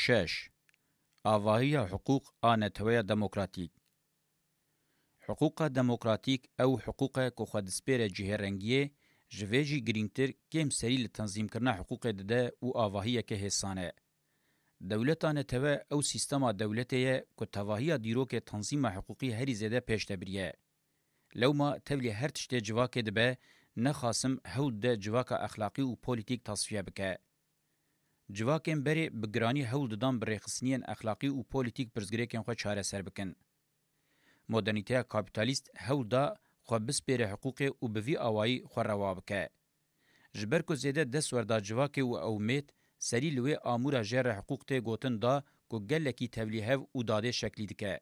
6. آواهی حقوق آنتوی دموکراتیک حقوق دموکراتیک او حقوق که خود سپیر جهرنگیه جویجی گرینتر کم سری لتنظیم کرنا حقوق ده و آواهی که حسانه. دولتان توا او سیستما دولتیه که تواهی دیرو که تنظیم حقوقی هری زده پیش تبریه. لو ما تبلی هر تشتی جواک دبه نخاسم هول ده جواک اخلاقی و پولیتیک تصفیه بکه. جواکن بری بگرانی هول دادن برخصنین اخلاقی و پولیتیک برزگریکن خو چاره سر بکن. مدرنیته کاپیتالیست هول دا خو بسپیر حقوق و بوی آوائی خو روا بکه. جبر کو زیده دست وردا جواک و اومید سری لوی آمورا جر حقوق ته گوتن دا کو گلکی تبلیه و داده شکلی دکه.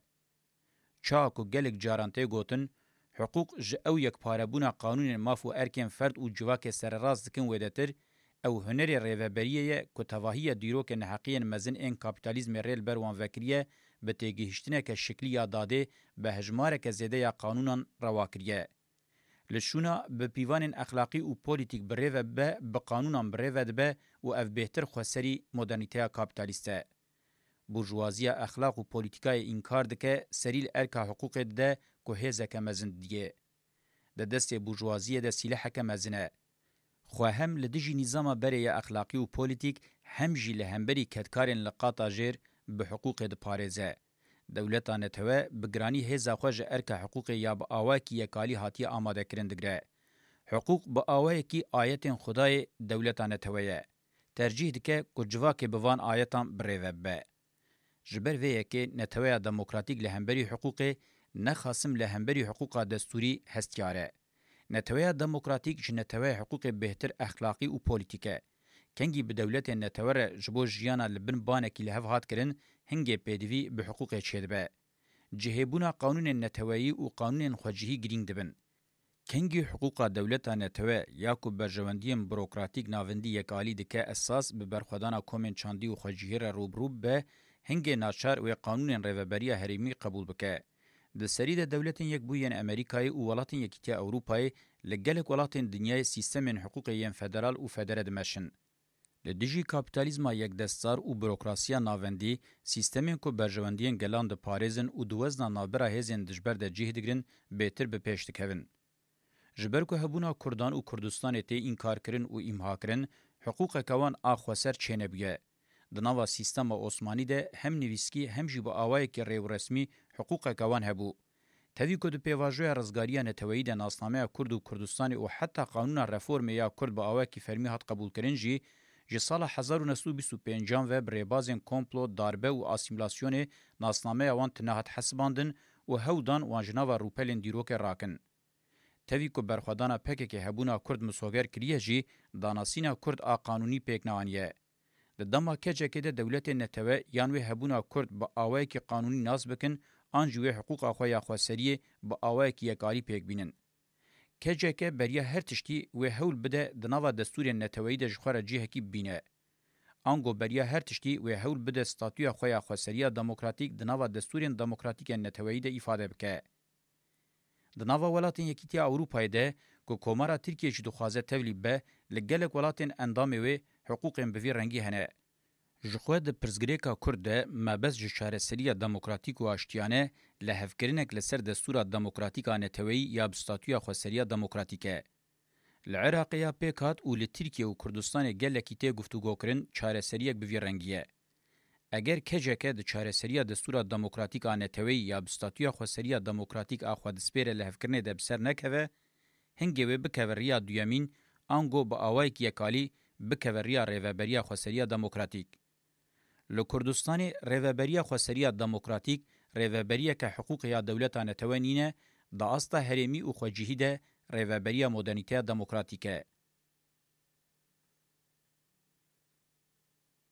چا کو گلک جارانته گوتن حقوق ج او یک پاربونا قانون مافو ارکن فرد و جواک سر راز دکن ودتر او هنر ریوبریه که تواهی دیرو که نحقیان مزن این کابیتالیزم ریل بروان وکریه به تیگهشتنه که شکلی داده به هجماره که زیده یا قانونان رواکریه. لشونا به پیوان اخلاقی و پولیتیک بریو به قانونان بریو دبه و اف بهتر خوصری مدرنیته کابیتالیسته. بورژوازی اخلاق و پولیتیکای انکار دکه سریل ارکا حقوق ده که هزه که مزن دیگه. ده دست بورژوازی ده سیلحه که مزنه. خو هم لدجی نظام بری اخلاقی و پولیتیک هم جی لهمبری کدکارن لقاطا جیر به حقوق د پاريزه دولتانه ته بگرانی هزا خوژ ارک حقوق یا با اواکی یکالی هاتی آماده کرندگره حقوق با اواکی آیت خدای دولتانه ته ترجیح دکه کجوا که بوان آیتان بریوبه جبر وی که نتوی دموکراتیک لهمبری حقوق نخاسم لهمبری حقوق دستوری هستیاره نتوی دموکراتیک جنتوی حقوق بهتر اخلاقی و پولیتیکه کنگی به دولت نتوره جبو جیانا لبن بانکی لحف هات کرن هنگی پیدوی به حقوق چیدبه. جهبونا قانون نتوی و قانون خوجهی گرینگ دبن. کنگی حقوق دولت نتوی یاکو برجواندیم بروکراتیک ناوندی یکالی دکه اساس به برخودانا کومن چاندی و خوجهی را روبروب به هنگی ناچار و قانون ریوبری هریمی قبول بکه. د سری د دولتین یک بوین امریکای او ولاتین یکیتی اوروپای لګلک ولاتین دنیای سیستم حقوقی فدرال او فدرال مشن د دیجی کاپیتالیزم یک دستار او بروکراسیا ناوندی سیستم کو برژوندین گلاند پاریزن او دوزنا نابرا هزین دجبر د جهدگرین بهتر به پیش دکوین جبر کو هبونا کردان او کردستان ته انکار کرن او امها کرن حقوق کوان اخوسر چنبیه د نوو سیستم عثماني ده هم نویسکی هم جیب آوای که ریو رسمی حقوق کوان هبو. تاوی که دو پیواجوی رزگاری نتویی ده ناسنامه کرد و کردستانی و حتی قانون رفورم یا کرد با آوای که فرمی هات قبول کرن جی سال 1925 و بریبازن کمپلو داربه و آسیملاسیون ناسنامه وان تنهات حسباندن و هودان وانجناو روپلن دیروک راکن. تاوی که برخوادانا پکه که هبونا کرد مسوگر کریه جی داناسینا کرد آقانونی پیکنوانیه. د دما کجه کې د دولت نتوه یانوی هبونا کرد با آوای کی قانونی ناز بکن انجوی حقوق خو یا خسری با آوای کی یکاری پیک بینن کجه کې بریا هر تشتی و هول بده د نوو دستور نتوی د جخره جهه کی بینه انگو بریا هر تشتی و هول بده استاتوی خو یا خسری دموکراتیک د نوو دستور دموکراتیک نتوی د ifade بکه د نوو ولاتین یکیتی اروپای ده کو کومارا ترکیه چې د خوازه تولیب به لګلک ولاتین اندامه و حقوق بوی رنگی هنه. جخوه ده پرزگریکا کرده مبز جشاره سریع دموکراتیک و آشتیانه لحفکرینک لسر دستور دموکراتیک آنتوی یا بستاتوی خواه دموکراتیکه. العراقیه پیکات و لترکیه و کردستان گلکی ته گفتگو کرن چاره سریعک بوی رنگیه. اگر کجکه ده چاره سریع دستور دموکراتیک آنتوی یا بستاتوی خواه دموکراتیک آخواه دسپیر لحفکرنه ده بسر نکوه هنگوه بکوه ریا دویمین آنگو با آوائی که یکالی بکوریا ریوبریا خوسریا دموکراتیک ل کردستان ریوبریا خوسریا دموکراتیک ریوبریا که حقوق یا دولتانه توانینه دا استا هرمی او خوجهیده ریوبریا مدرنیته دموکراتیکه